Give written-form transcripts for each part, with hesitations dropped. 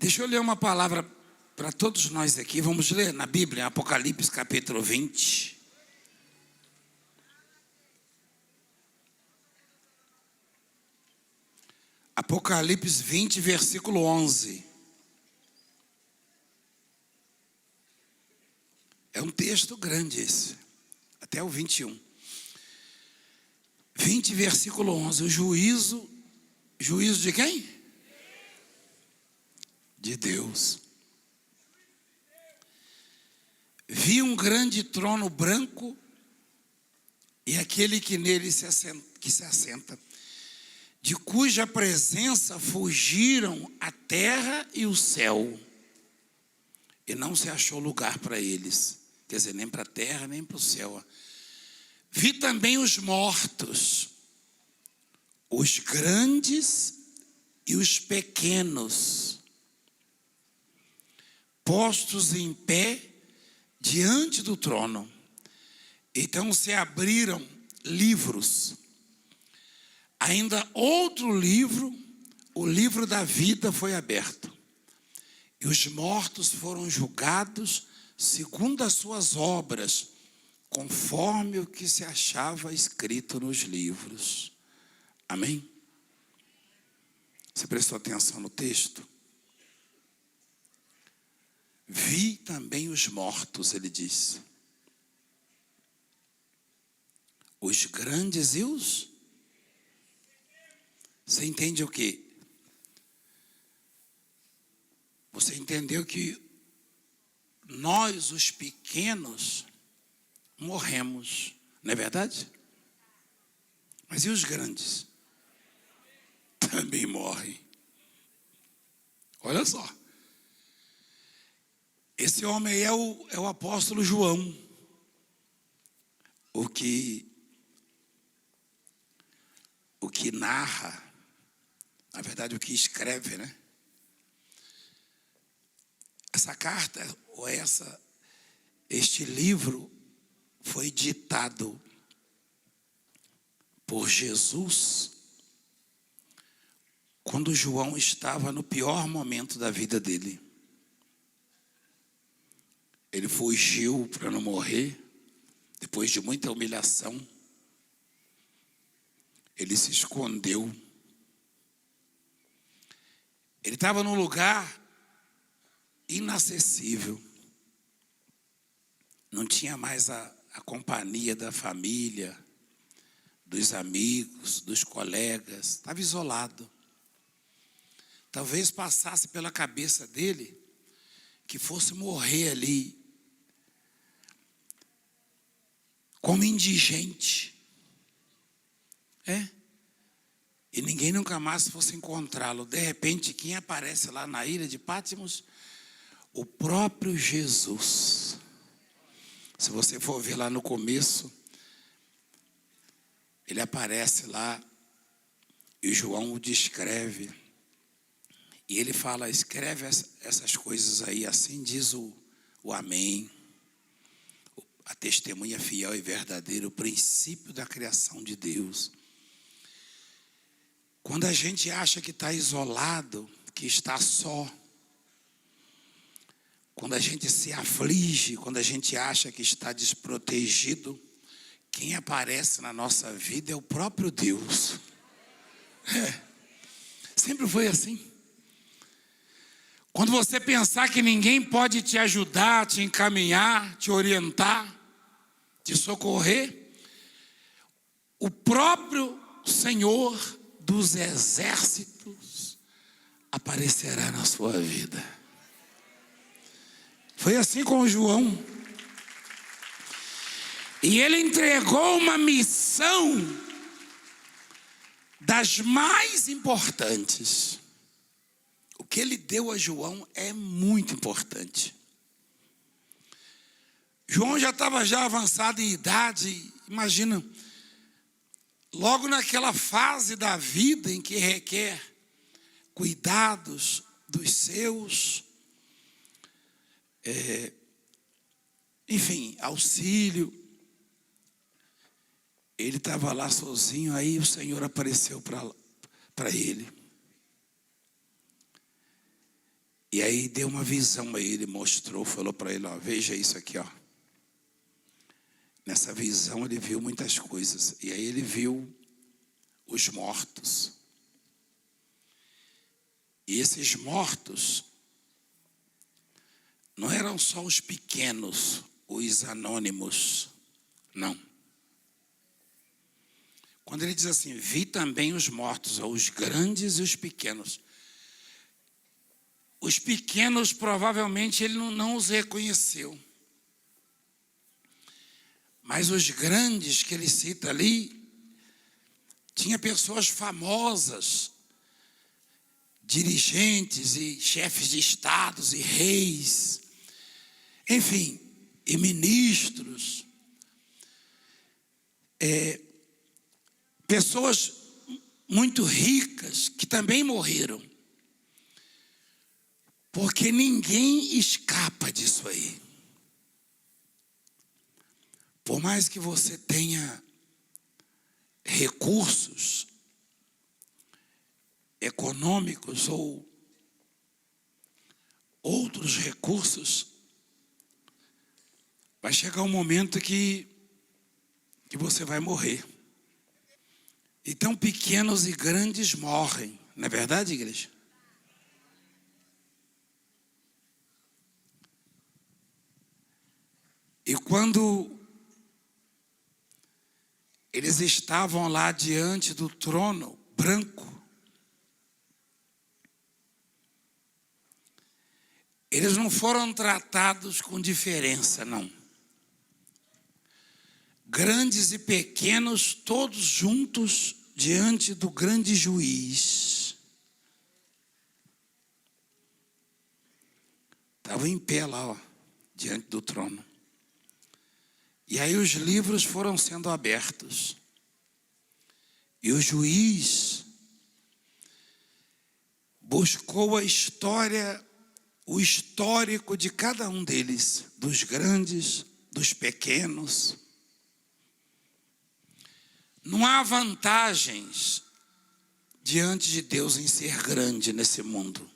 Deixa eu ler uma palavra para todos nós aqui. Vamos ler na Bíblia, Apocalipse capítulo 20. Apocalipse 20, versículo 11. É um texto grande esse, até o 21. 20, versículo 11. O juízo de quem? De Deus. Vi um grande trono branco e aquele que nele se assenta, de cuja presença fugiram a terra e o céu, e não se achou lugar para eles, quer dizer, nem para a terra, nem para o céu. Vi também os mortos, os grandes e os pequenos, postos em pé diante do trono. Então se abriram livros. Ainda outro livro, o livro da vida, foi aberto. E os mortos foram julgados segundo as suas obras, conforme o que se achava escrito nos livros. Amém? Você prestou atenção no texto? Vi também os mortos, ele diz. Os grandes e os... Você entende o quê? Você entendeu que nós, os pequenos, morremos, não é verdade? Mas e os grandes? Também morrem. Olha só. Esse homem aí é o apóstolo João. O que narra, na verdade, o que escreve, né? Essa carta, ou este livro, foi ditado por Jesus quando João estava no pior momento da vida dele. Ele fugiu para não morrer, depois de muita humilhação. Ele se escondeu. Ele estava num lugar inacessível. Não tinha mais a companhia da família, dos amigos, dos colegas. Estava isolado. Talvez passasse pela cabeça dele que fosse morrer ali como indigente. E ninguém nunca mais fosse encontrá-lo. De repente, quem aparece lá na ilha de Patmos? O próprio Jesus. Se você for ver lá no começo, ele aparece lá e João o descreve. E ele fala, escreve essas coisas aí, assim diz o Amém. A testemunha fiel e verdadeira, o princípio da criação de Deus. Quando a gente acha que está isolado, que está só, quando a gente se aflige, quando a gente acha que está desprotegido, quem aparece na nossa vida é o próprio Deus. Sempre foi assim. Quando você pensar que ninguém pode te ajudar, te encaminhar, te orientar, te socorrer, o próprio Senhor dos exércitos aparecerá na sua vida. Foi assim com João. E ele entregou uma missão das mais importantes. O que ele deu a João é muito importante. João já estava avançado em idade, imagina, logo naquela fase da vida em que requer cuidados dos seus, enfim, auxílio. Ele estava lá sozinho, aí o Senhor apareceu para ele. E aí deu uma visão a ele, mostrou, falou para ele, ó, veja isso aqui, ó. Nessa visão ele viu muitas coisas. E aí ele viu os mortos. E esses mortos não eram só os pequenos, os anônimos, não. Quando ele diz assim, vi também os mortos, os grandes e os pequenos. Os pequenos, provavelmente, ele não os reconheceu. Mas os grandes que ele cita ali, tinha pessoas famosas, dirigentes e chefes de estados e reis, enfim, e ministros. Pessoas muito ricas que também morreram. Porque ninguém escapa disso aí. Por mais que você tenha recursos econômicos ou outros recursos, vai chegar um momento que você vai morrer. Então pequenos e grandes morrem, não é verdade, igreja? E quando eles estavam lá diante do trono branco, eles não foram tratados com diferença, não. Grandes e pequenos, todos juntos diante do grande juiz. Estavam em pé lá, ó, diante do trono. E aí os livros foram sendo abertos. E o juiz buscou a história, o histórico de cada um deles, dos grandes, dos pequenos. Não há vantagens diante de Deus em ser grande nesse mundo.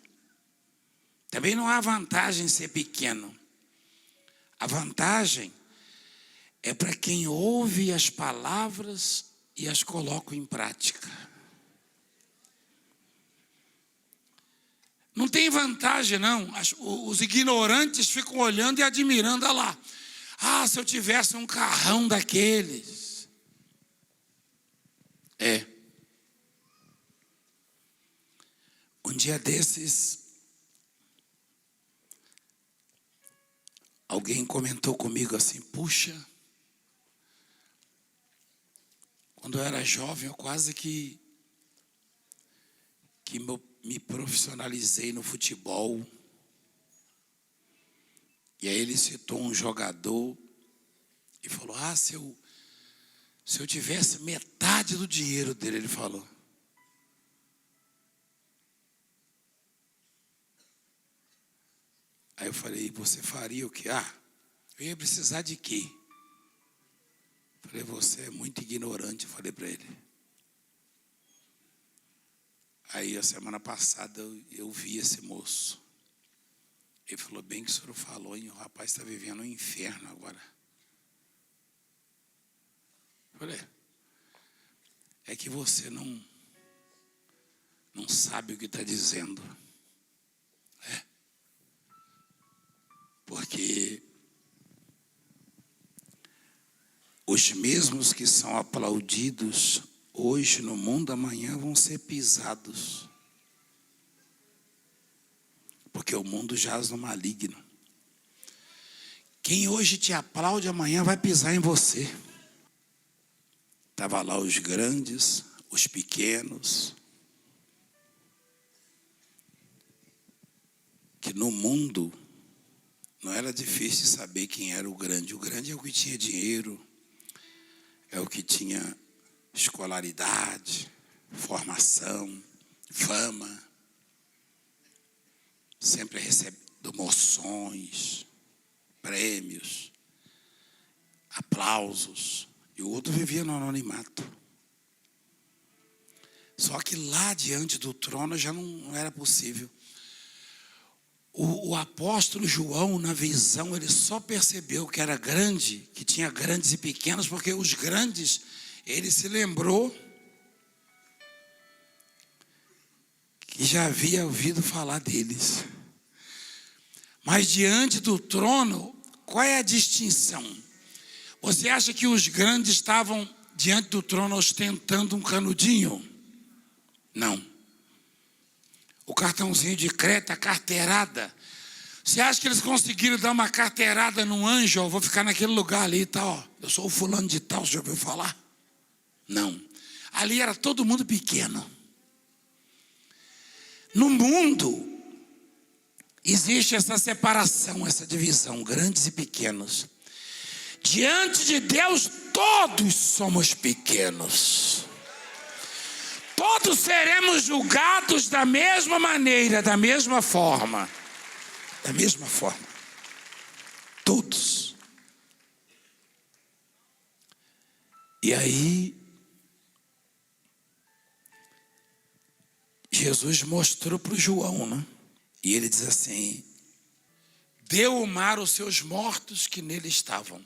Também não há vantagem em ser pequeno. A vantagem é para quem ouve as palavras e as coloca em prática. Não tem vantagem, não. Os ignorantes ficam olhando e admirando, olha lá. Ah, se eu tivesse um carrão daqueles. Um dia desses, alguém comentou comigo assim, puxa, quando eu era jovem, eu quase que me profissionalizei no futebol. E aí ele citou um jogador e falou, ah, se eu tivesse metade do dinheiro dele, ele falou. Aí eu falei, você faria o quê? Ah, eu ia precisar de quê? Falei, você é muito ignorante, eu falei para ele. Aí a semana passada eu vi esse moço. Ele falou, bem que o senhor falou, hein? O rapaz está vivendo um inferno agora. Eu falei, é que você não sabe o que está dizendo. Porque os mesmos que são aplaudidos hoje no mundo, amanhã vão ser pisados. Porque o mundo jaz no maligno. Quem hoje te aplaude, amanhã vai pisar em você. Estava lá os grandes, os pequenos. Que no mundo não era difícil saber quem era o grande. O grande é o que tinha dinheiro, é o que tinha escolaridade, formação, fama, sempre recebendo moções, prêmios, aplausos, e o outro vivia no anonimato. Só que lá diante do trono já não era possível. O apóstolo João, na visão, ele só percebeu que era grande, que tinha grandes e pequenos, porque os grandes, ele se lembrou que já havia ouvido falar deles. Mas diante do trono, qual é a distinção? Você acha que os grandes estavam diante do trono ostentando um canudinho? Não. O cartãozinho de crédito, a carteirada. Você acha que eles conseguiram dar uma carteirada num anjo? Eu vou ficar naquele lugar ali e tal. Eu sou o fulano de tal, você já ouviu falar? Não. Ali era todo mundo pequeno. No mundo, existe essa separação, essa divisão, grandes e pequenos. Diante de Deus, todos somos pequenos. Todos seremos julgados da mesma maneira, da mesma forma. Da mesma forma. Todos. E aí, Jesus mostrou para o João, né? E ele diz assim: deu o mar aos seus mortos que nele estavam.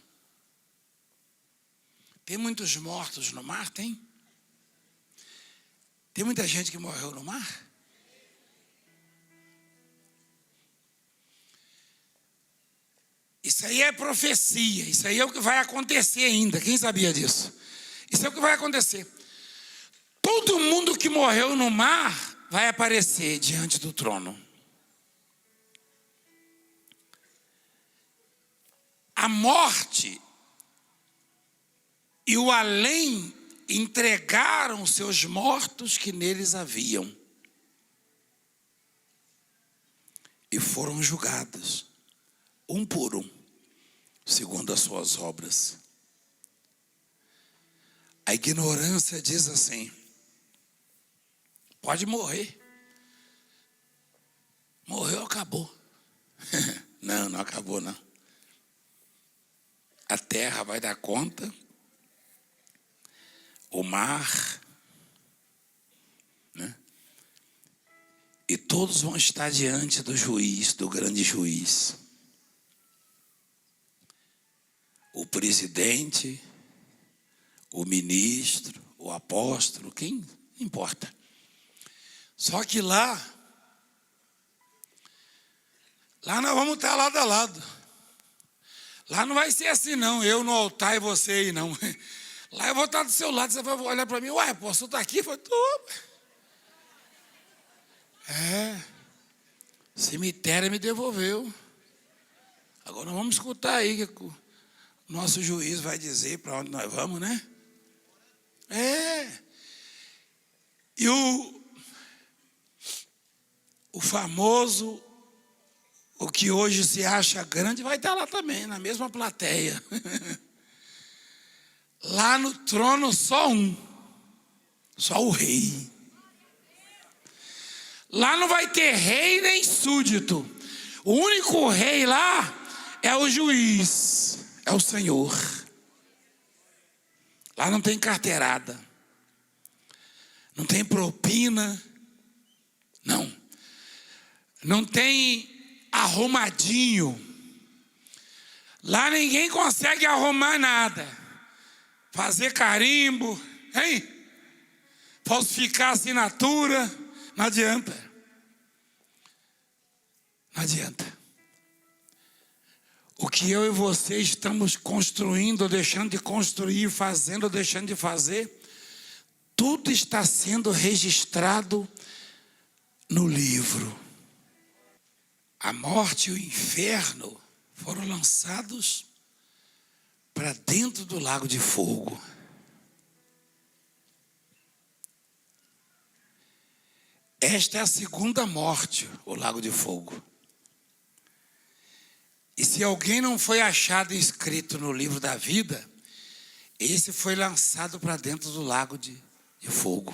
Tem muitos mortos no mar? Tem? Tem muita gente que morreu no mar? Isso aí é profecia, isso aí é o que vai acontecer ainda. Quem sabia disso? Isso é o que vai acontecer. Todo mundo que morreu no mar vai aparecer diante do trono. A morte e o além entregaram seus mortos que neles haviam e foram julgados, um por um, segundo as suas obras. A ignorância diz assim: pode morrer. Morreu, acabou. Não, não acabou não. A terra vai dar conta, o mar, né? E todos vão estar diante do juiz, do grande juiz. O presidente, o ministro, o apóstolo, quem importa. Só que lá nós vamos estar lado a lado. Lá não vai ser assim não, eu no altar e você aí não. Lá eu vou estar do seu lado, você vai olhar para mim: uai, apóstolo, está aqui? Eu falei: tô. Cemitério me devolveu. Agora nós vamos escutar aí que o nosso juiz vai dizer para onde nós vamos, né? E o famoso, o que hoje se acha grande, vai estar lá também, na mesma plateia. Lá no trono só um, só o rei. Lá não vai ter rei nem súdito. O único rei lá é o juiz, é o Senhor. Lá não tem carteirada, não tem propina, não tem arrumadinho. Lá ninguém consegue arrumar nada, fazer carimbo, hein? Falsificar assinatura, não adianta. Não adianta. O que eu e você estamos construindo, ou deixando de construir, fazendo ou deixando de fazer, tudo está sendo registrado no livro. A morte e o inferno foram lançados para dentro do lago de fogo. Esta é a segunda morte, o lago de fogo. E se alguém não foi achado inscrito no livro da vida, esse foi lançado para dentro do lago de fogo.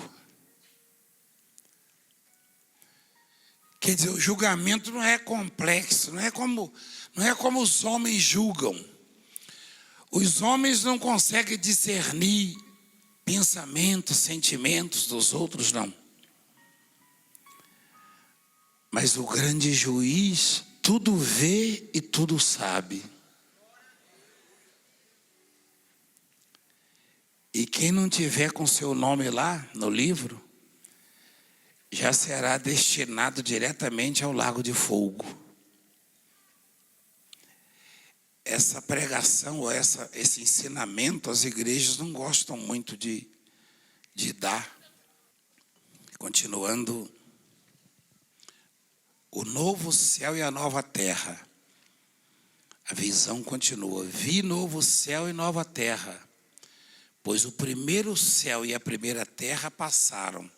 Quer dizer, o julgamento não é complexo, não é como os homens julgam. Os homens não conseguem discernir pensamentos, sentimentos dos outros, não. Mas o grande juiz tudo vê e tudo sabe. E quem não tiver com seu nome lá no livro, já será destinado diretamente ao lago de fogo. Essa pregação, ou esse ensinamento, as igrejas não gostam muito de dar. Continuando, o novo céu e a nova terra. A visão continua. Vi novo céu e nova terra, pois o primeiro céu e a primeira terra passaram,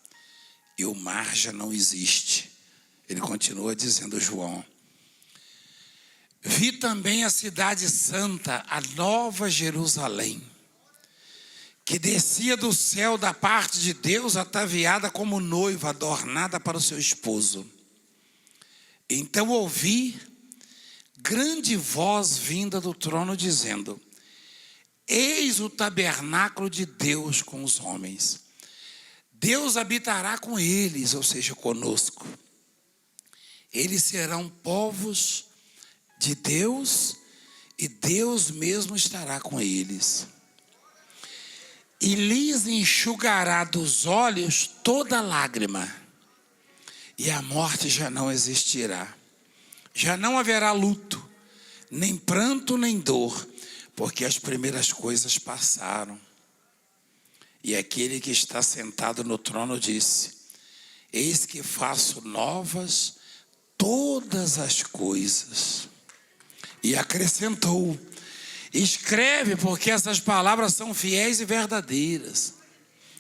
e o mar já não existe. Ele continua dizendo, João. Vi também a cidade santa, a nova Jerusalém, que descia do céu da parte de Deus, ataviada como noiva, adornada para o seu esposo. Então ouvi grande voz vinda do trono dizendo, eis o tabernáculo de Deus com os homens. Deus habitará com eles, ou seja, conosco. Eles serão povos de Deus e Deus mesmo estará com eles. E lhes enxugará dos olhos toda lágrima, e a morte já não existirá. Já não haverá luto, nem pranto, nem dor, porque as primeiras coisas passaram. E aquele que está sentado no trono disse, eis que faço novas todas as coisas. E acrescentou, escreve, porque essas palavras são fiéis e verdadeiras.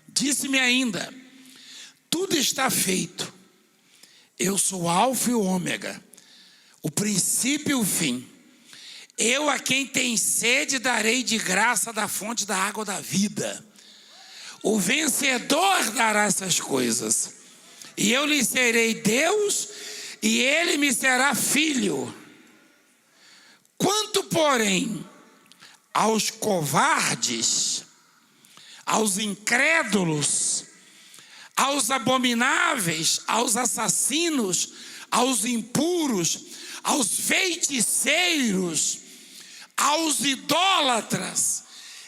Disse-me ainda, tudo está feito. Eu sou o Alfa e o Ômega, o princípio e o fim. Eu a quem tem sede darei de graça da fonte da água da vida. O vencedor dará essas coisas. E eu lhe serei Deus, e ele me será filho. Quanto, porém, aos covardes, aos incrédulos, aos abomináveis, aos assassinos, aos impuros, aos feiticeiros, aos idólatras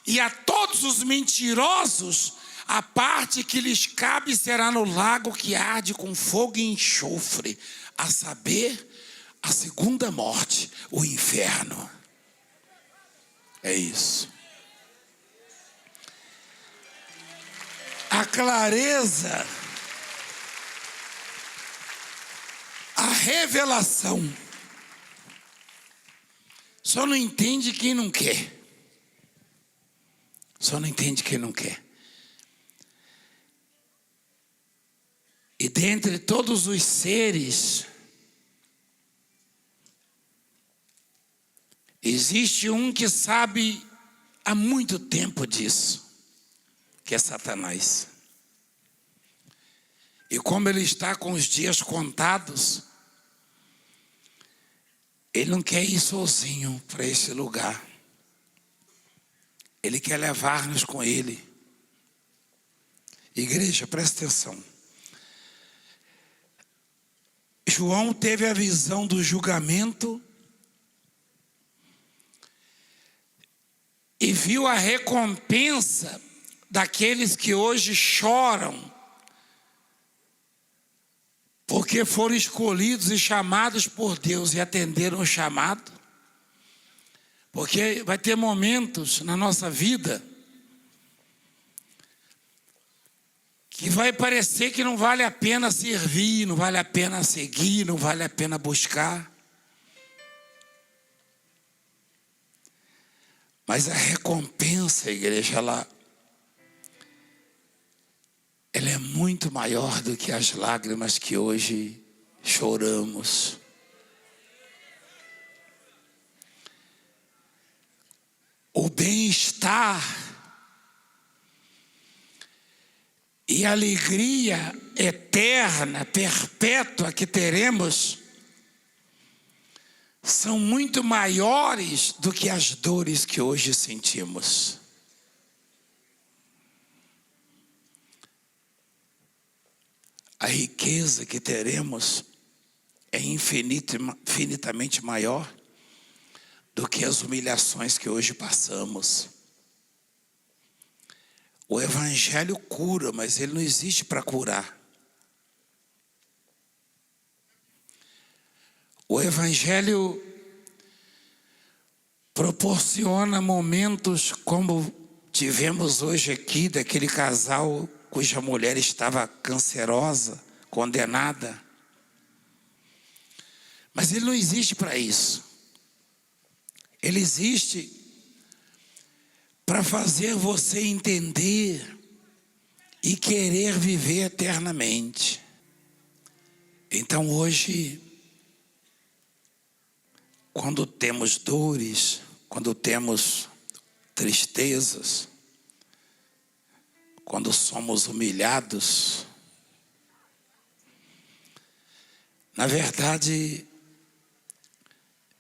e a todos os mentirosos, a parte que lhes cabe será no lago que arde com fogo e enxofre, a saber, a segunda morte, o inferno. É isso. A clareza, a revelação, só não entende quem não quer. Só não entende quem não quer. E dentre todos os seres, existe um que sabe há muito tempo disso, que é Satanás. E como ele está com os dias contados, ele não quer ir sozinho para esse lugar. Ele quer levar-nos com ele. Igreja, presta atenção. João teve a visão do julgamento e viu a recompensa daqueles que hoje choram porque foram escolhidos e chamados por Deus e atenderam o chamado. Porque vai ter momentos na nossa vida que vai parecer que não vale a pena servir, não vale a pena seguir, não vale a pena buscar. Mas a recompensa, igreja, ela é muito maior do que as lágrimas que hoje choramos. O bem-estar e a alegria eterna, perpétua que teremos são muito maiores do que as dores que hoje sentimos. A riqueza que teremos é infinitamente maior do que as humilhações que hoje passamos. O Evangelho cura, mas ele não existe para curar. O Evangelho proporciona momentos como tivemos hoje aqui, daquele casal cuja mulher estava cancerosa, condenada. Mas ele não existe para isso. Ele existe para fazer você entender e querer viver eternamente. Então hoje, quando temos dores, quando temos tristezas, quando somos humilhados, na verdade,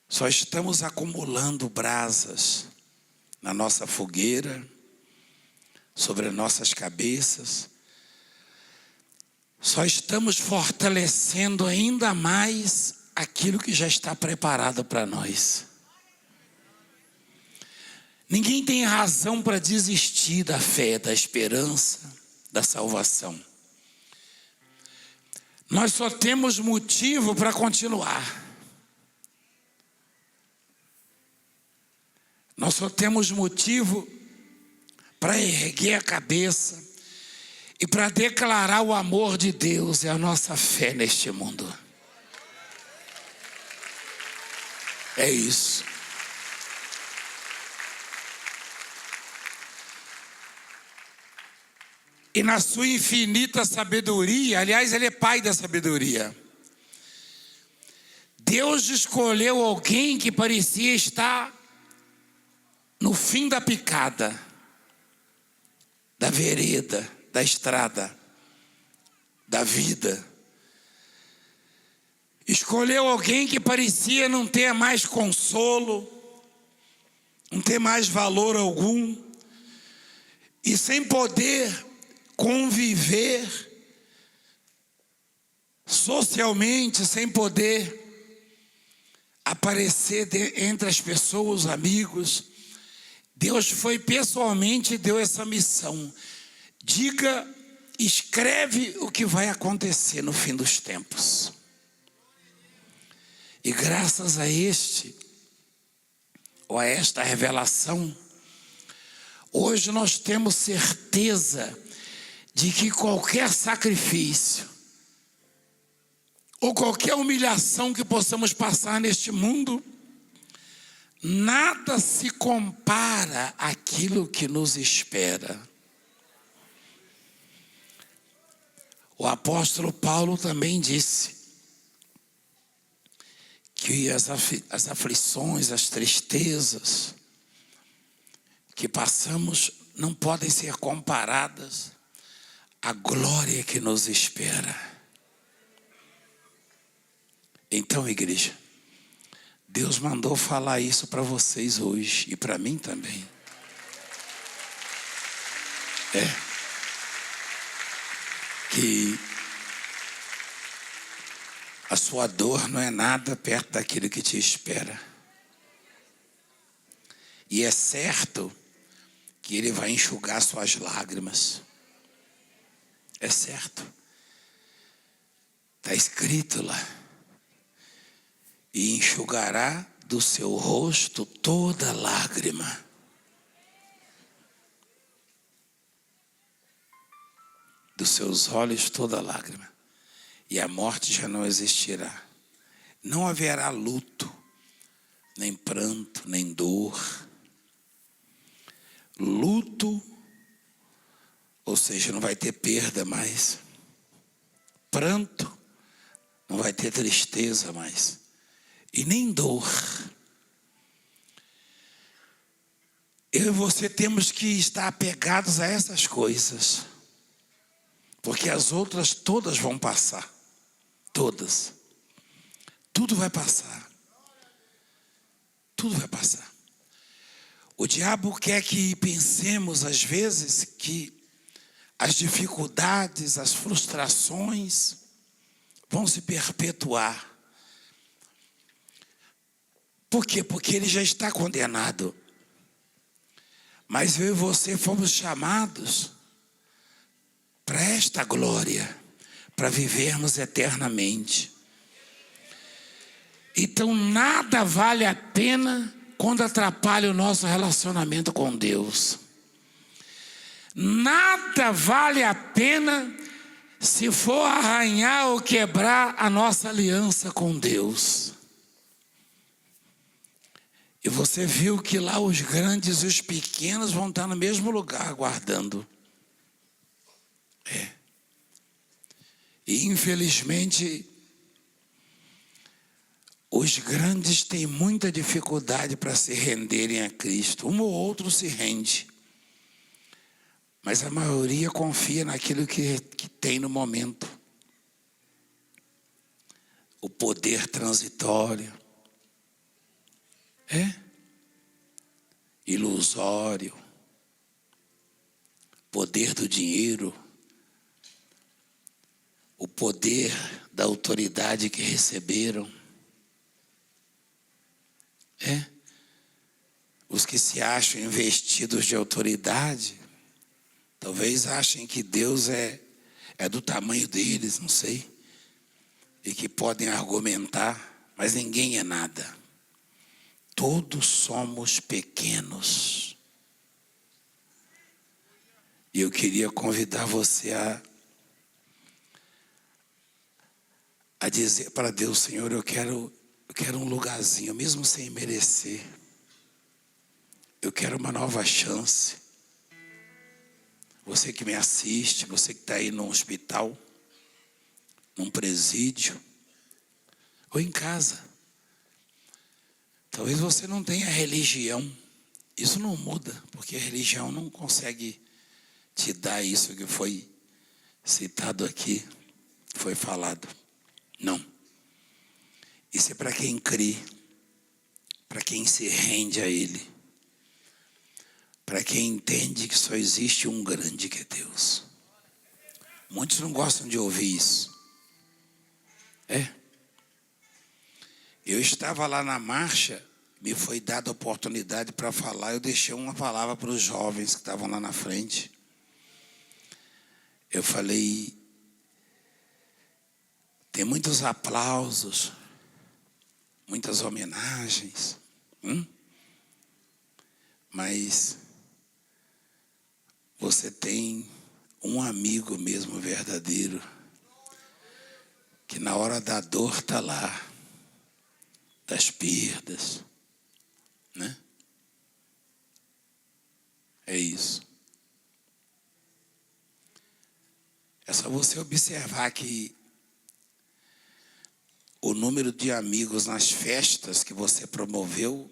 só estamos acumulando brasas na nossa fogueira, sobre as nossas cabeças. Só estamos fortalecendo ainda mais aquilo que já está preparado para nós. Ninguém tem razão para desistir da fé, da esperança, da salvação. Nós só temos motivo para continuar. Nós só temos motivo para erguer a cabeça e para declarar o amor de Deus e a nossa fé neste mundo. É isso. E na sua infinita sabedoria, aliás, ele é pai da sabedoria, Deus escolheu alguém que parecia estar no fim da picada, da vereda, da estrada, da vida. Escolheu alguém que parecia não ter mais consolo, não ter mais valor algum, e sem poder conviver socialmente, sem poder aparecer entre as pessoas, os amigos. Deus foi pessoalmente e deu essa missão. Escreve o que vai acontecer no fim dos tempos. E graças a esta revelação, hoje nós temos certeza de que qualquer sacrifício ou qualquer humilhação que possamos passar neste mundo, nada se compara àquilo que nos espera. O apóstolo Paulo também disse que as aflições, as tristezas que passamos não podem ser comparadas à glória que nos espera. Então, igreja, Deus mandou falar isso para vocês hoje e para mim também. Que a sua dor não é nada perto daquilo que te espera. E é certo que Ele vai enxugar suas lágrimas. É certo. Está escrito lá. E enxugará do seu rosto toda lágrima. Dos seus olhos toda lágrima. E a morte já não existirá. Não haverá luto, nem pranto, nem dor. Luto, ou seja, não vai ter perda mais. Pranto, não vai ter tristeza mais. E nem dor. Eu e você temos que estar apegados a essas coisas. Porque as outras todas vão passar. Todas. Tudo vai passar. Tudo vai passar. O diabo quer que pensemos às vezes que as dificuldades, as frustrações vão se perpetuar. Por quê? Porque ele já está condenado. Mas eu e você fomos chamados para esta glória, para vivermos eternamente. Então nada vale a pena quando atrapalha o nosso relacionamento com Deus. Nada vale a pena se for arranhar ou quebrar a nossa aliança com Deus. E você viu que lá os grandes e os pequenos vão estar no mesmo lugar aguardando. E infelizmente, os grandes têm muita dificuldade para se renderem a Cristo. Um ou outro se rende. Mas a maioria confia naquilo que tem no momento. O poder transitório. Ilusório. Poder do dinheiro. O poder da autoridade que receberam. Os que se acham investidos de autoridade, talvez achem que Deus é do tamanho deles, não sei. E que podem argumentar, mas ninguém é nada. Todos somos pequenos. E eu queria convidar você a dizer para Deus: Senhor, eu quero um lugarzinho, mesmo sem merecer. Eu quero uma nova chance. Você que me assiste, você que está aí num hospital, num presídio, ou em casa. Talvez você não tenha religião. Isso não muda, porque a religião não consegue te dar isso que foi citado aqui, foi falado. Não. Isso é para quem crê, para quem se rende a Ele, para quem entende que só existe um grande que é Deus. Muitos não gostam de ouvir isso. Eu estava lá na marcha, me foi dada a oportunidade para falar, eu deixei uma palavra para os jovens que estavam lá na frente. Eu falei, tem muitos aplausos, muitas homenagens, mas você tem um amigo mesmo verdadeiro, que na hora da dor está lá, das perdas, né? É isso. É só você observar que o número de amigos nas festas que você promoveu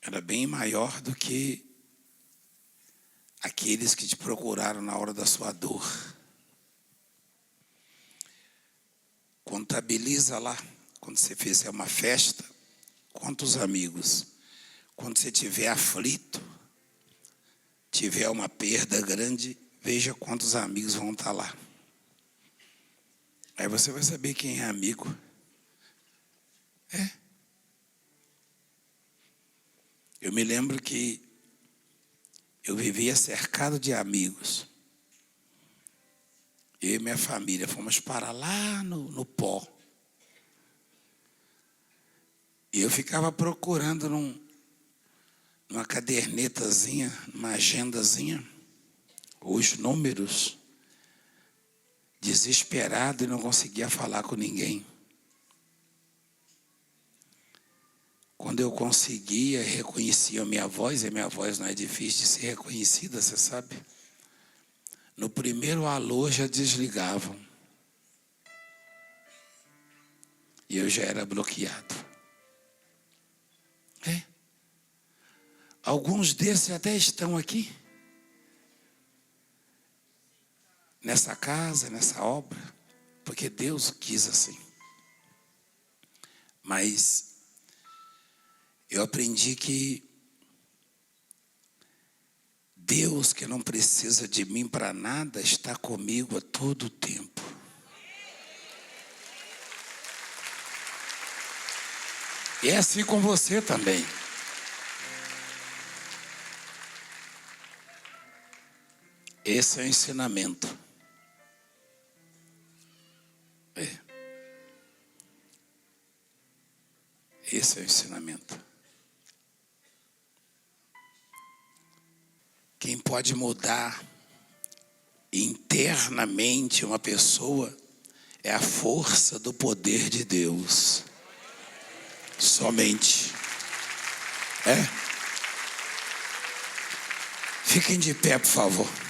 era bem maior do que aqueles que te procuraram na hora da sua dor. Contabiliza lá, quando você fizer uma festa, quantos amigos. Quando você estiver aflito, tiver uma perda grande, veja quantos amigos vão estar lá. Aí você vai saber quem é amigo. Eu me lembro que eu vivia cercado de amigos. Eu e minha família fomos para lá no pó. E eu ficava procurando numa cadernetazinha, numa agendazinha, os números, desesperado, e não conseguia falar com ninguém. Quando eu conseguia, reconhecia a minha voz, e a minha voz não é difícil de ser reconhecida, você sabe? No primeiro alô já desligavam. E eu já era bloqueado. Alguns desses até estão aqui. Nessa casa, nessa obra. Porque Deus quis assim. Mas eu aprendi que Deus, que não precisa de mim para nada, está comigo a todo o tempo. E é assim com você também. Esse é o ensinamento. Esse é o ensinamento. Quem pode mudar internamente uma pessoa é a força do poder de Deus. Somente. Fiquem de pé, por favor.